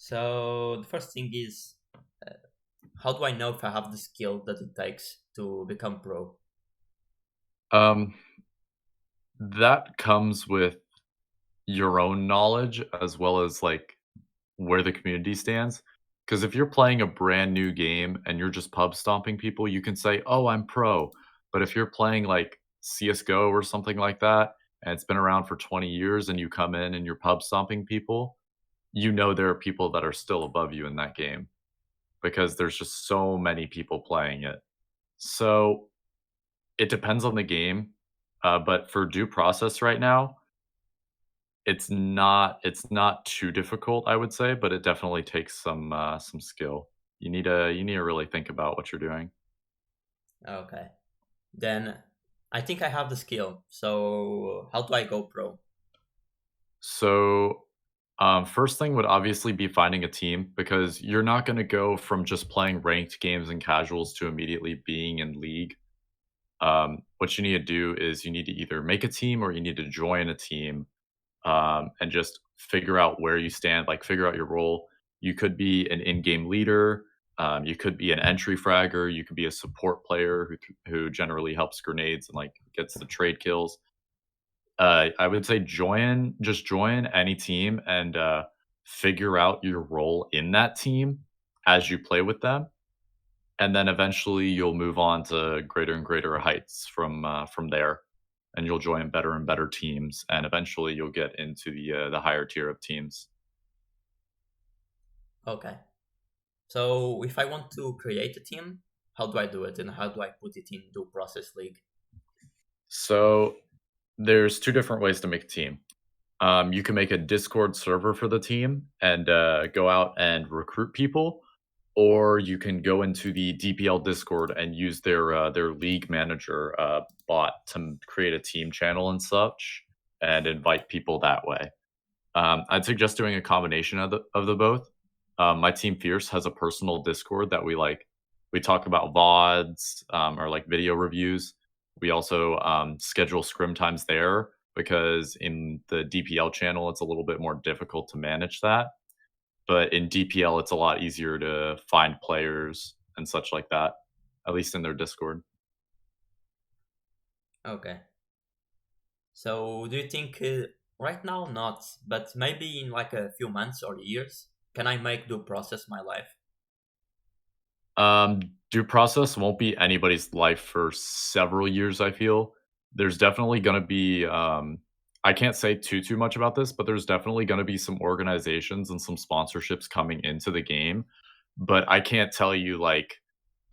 So the first thing is, uh, how do I know if I have the skill that it takes to become pro? Um, that comes with your own knowledge as well as like where the community stands. Because if you're playing a brand new game and you're just pub stomping people, you can say, "Oh, I'm pro." But if you're playing like CS:GO or something like that, and it's been around for 20 years, and you come in and you're pub stomping people, you know there are people that are still above you in that game because there's just so many people playing it. So it depends on the game. But for due process right now, it's not too difficult, I would say, but it definitely takes some skill. You need to really think about what you're doing. Okay. Then I think I have the skill. So how do I go pro? So, first thing would obviously be finding a team because you're not gonna go from just playing ranked games and casuals to immediately being in league. What you need to do is you need to either make a team or you need to join a team, and just figure out where you stand, like figure out your role. You could be an in-game leader, you could be an entry fragger, you could be a support player who generally helps grenades and like gets the trade kills. I would say join any team and figure out your role in that team as you play with them, and then eventually you'll move on to greater and greater heights from there, and you'll join better and better teams, and eventually you'll get into the higher tier of teams. Okay. So if I want to create a team, how do I do it and how do I put it into Process League? So there's two different ways to make a team. You can make a Discord server for the team and go out and recruit people, or you can go into the DPL Discord and use their league manager bot to create a team channel and such, and invite people that way. I'd suggest doing a combination of the both. My team Fierce has a personal Discord that we talk about VODs or like video reviews. We also schedule scrim times there because in the DPL channel it's a little bit more difficult to manage that. But in DPL it's a lot easier to find players and such like that, at least in their Discord. Okay. So do you think right now not, but maybe in like a few months or years, can I make the process my life? Due process won't be anybody's life for several years, I feel. There's definitely gonna be, I can't say too much about this, but there's definitely gonna be some organizations and some sponsorships coming into the game, but I can't tell you like,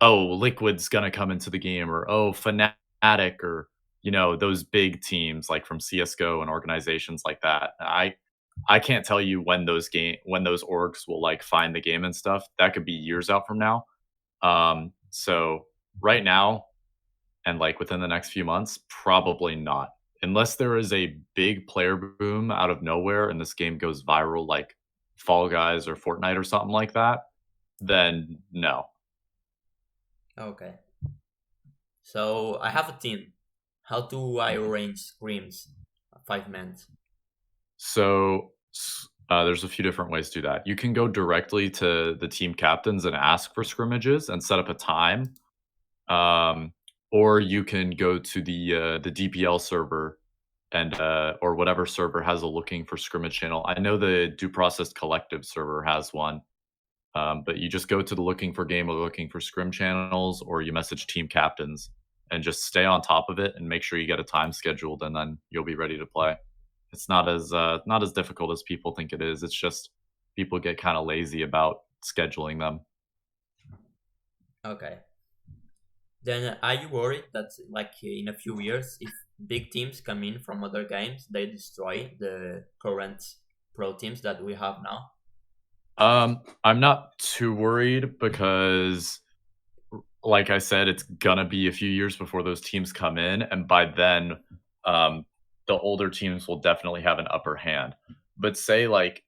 "Oh, Liquid's gonna come into the game," or, "Oh, Fnatic," or, those big teams like from CS:GO and organizations like that. I can't tell you when those orgs will, like, find the game and stuff. That could be years out from now. So right now and like within the next few months, probably not. Unless there is a big player boom out of nowhere and this game goes viral like Fall Guys or Fortnite or something like that, then no. Okay. So I have a team. How do I arrange scrims? 5 men. There's a few different ways to do that. You can go directly to the team captains and ask for scrimmages and set up a time. Um, or you can go to the DPL server and or whatever server has a looking for scrimmage channel. I know the Due Process Collective server has one, but you just go to the looking for game or looking for scrim channels, or you message team captains and just stay on top of it and make sure you get a time scheduled, and then you'll be ready to play. It's not as difficult as people think it is. It's just people get kind of lazy about scheduling them. Okay. Then are you worried that like in a few years, if big teams come in from other games, they destroy the current pro teams that we have now? I'm not too worried because like I said, it's gonna be a few years before those teams come in, and by then, um, the older teams will definitely have an upper hand. But say, like,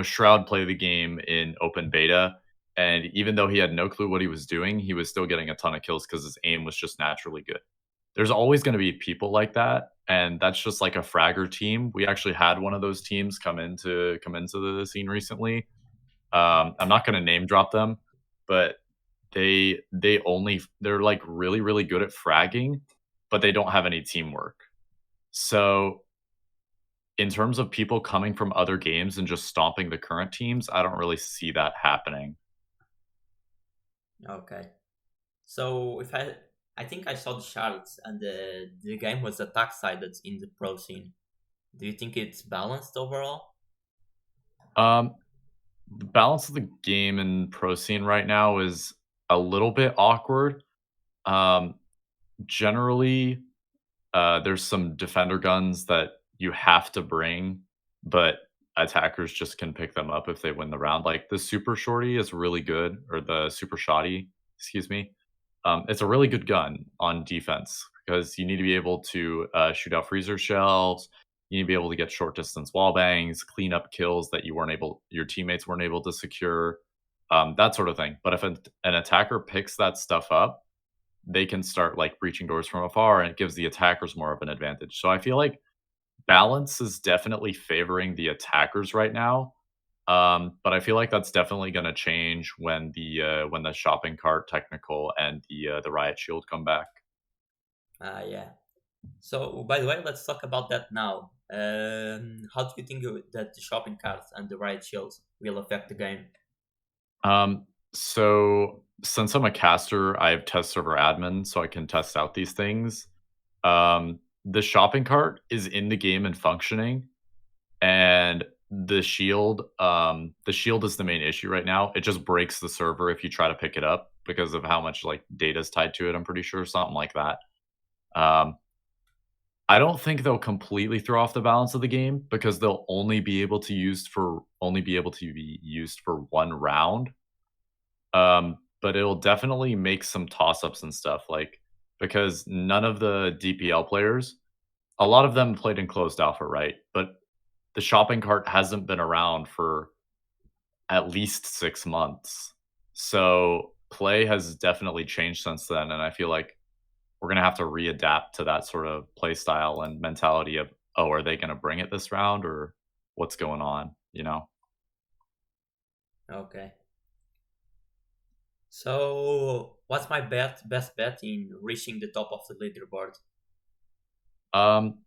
Shroud played the game in open beta, and even though he had no clue what he was doing, he was still getting a ton of kills because his aim was just naturally good. There's always gonna be people like that, and that's just like a fragger team. We actually had one of those teams come into the scene recently, I'm not gonna name drop them, but they're like really, really good at fragging, but they don't have any teamwork. So in terms of people coming from other games and just stomping the current teams, I don't really see that happening. Okay. So if I think I saw the charts and the game was attack sided in the pro scene. Do you think it's balanced overall? Um, the balance of the game in pro scene right now is a little bit awkward. Um, generally, there's some defender guns that you have to bring, but attackers just can pick them up if they win the round. Like the super shorty is really good, or the super shotty, excuse me. It's a really good gun on defense because you need to be able to shoot out freezer shells. You need to be able to get short distance wall bangs, clean up kills that your teammates weren't able to secure, that sort of thing. But if an attacker picks that stuff up, they can start like breaching doors from afar, and it gives the attackers more of an advantage. So I feel like balance is definitely favoring the attackers right now. But I feel like that's definitely going to change when the shopping cart technical and the riot shield come back. Yeah. So by the way, let's talk about that now. How do you think that the shopping carts and the riot shields will affect the game? So since I'm a caster, I have test server admin, so I can test out these things. The shopping cart is in the game and functioning, and the shield is the main issue right now. It just breaks the server if you try to pick it up because of how much like data is tied to it. I'm pretty sure something like that. Um, I don't think they'll completely throw off the balance of the game because they'll only be able to be used for one round. But it'll definitely make some toss ups and stuff like because none of the DPL players, a lot of them played in closed alpha, right? But the shopping cart hasn't been around for at least 6 months. So, play has definitely changed since then, and I feel like we're gonna have to readapt to that sort of play style and mentality of, "Oh, are they gonna bring it this round or what's going on?" You know? Okay. So what's my best bet in reaching the top of the leaderboard? Um,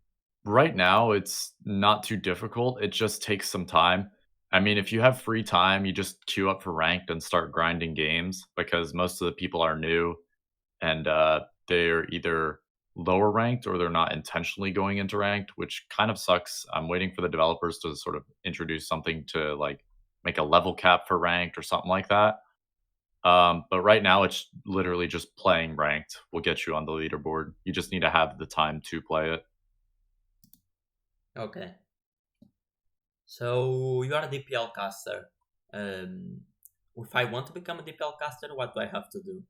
right now, it's not too difficult, it just takes some time. I mean, if you have free time, you just queue up for ranked and start grinding games because most of the people are new and they're either lower ranked or they're not intentionally going into ranked, which kind of sucks. I'm waiting for the developers to sort of introduce something to like make a level cap for ranked or something like that. But right now, it's literally just playing ranked will get you on the leaderboard. You just need to have the time to play it. Okay. So you are a DPL caster. Um, if I want to become a DPL caster, what do I have to do?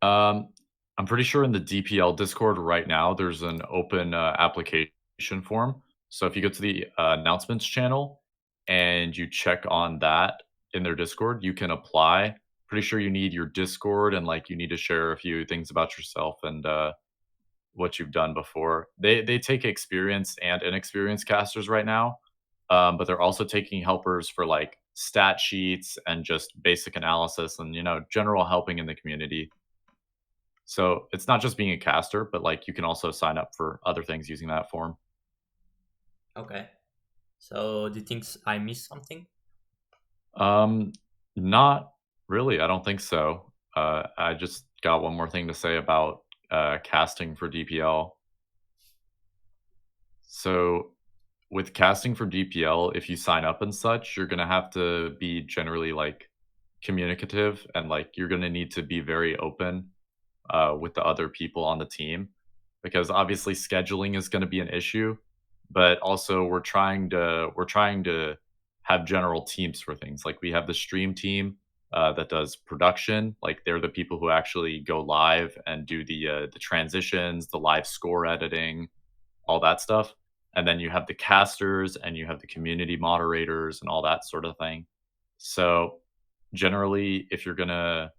Um, I'm pretty sure in the DPL Discord right now, there's an open application form. So if you go to the announcements channel and you check on that in their Discord, you can apply. Pretty sure you need your Discord and like you need to share a few things about yourself and what you've done before. They take experienced and inexperienced casters right now, but they're also taking helpers for like stat sheets and just basic analysis and general helping in the community. So it's not just being a caster, but like you can also sign up for other things using that form. Okay. So do you think I missed something? Um, not really. I don't think so. I just got one more thing to say about casting for DPL. So with casting for DPL, if you sign up and such, you're gonna have to be generally like communicative and like you're gonna need to be very open with the other people on the team because obviously scheduling is going to be an issue, but also we're trying to have general teams for things like we have the stream team that does production, like they're the people who actually go live and do the transitions, the live score editing, all that stuff. And then you have the casters and you have the community moderators and all that sort of thing. So generally, if you're gonna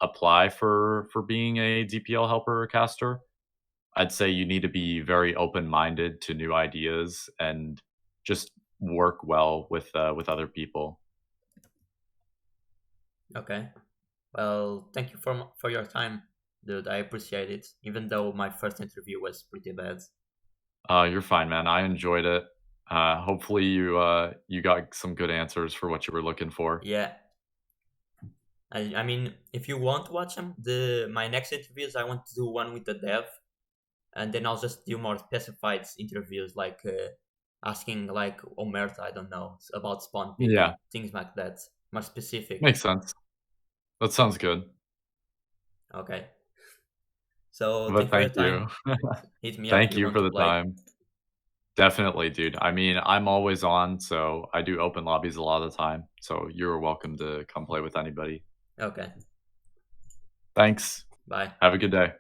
apply for being a DPL helper or caster, I'd say you need to be very open-minded to new ideas and just work well with other people. Okay. Well, thank you for your time, dude. I appreciate it. Even though my first interview was pretty bad. You're fine, man. I enjoyed it. Hopefully you got some good answers for what you were looking for. Yeah. I mean, if you want to watch them, the my next interviews I want to do one with the dev, and then I'll just do more specified interviews, like asking like Omerta, I don't know, about spawn Yeah, picking, things like that, more specific. makes sense. That sounds good. Okay. So But thank you for your thank time. you. Hit me up if Thank you you want for to the play. time. Definitely, dude. I mean, I'm always on, so I do open lobbies a lot of the time. So you're welcome to come play with anybody. Okay. Thanks. Bye. Have a good day.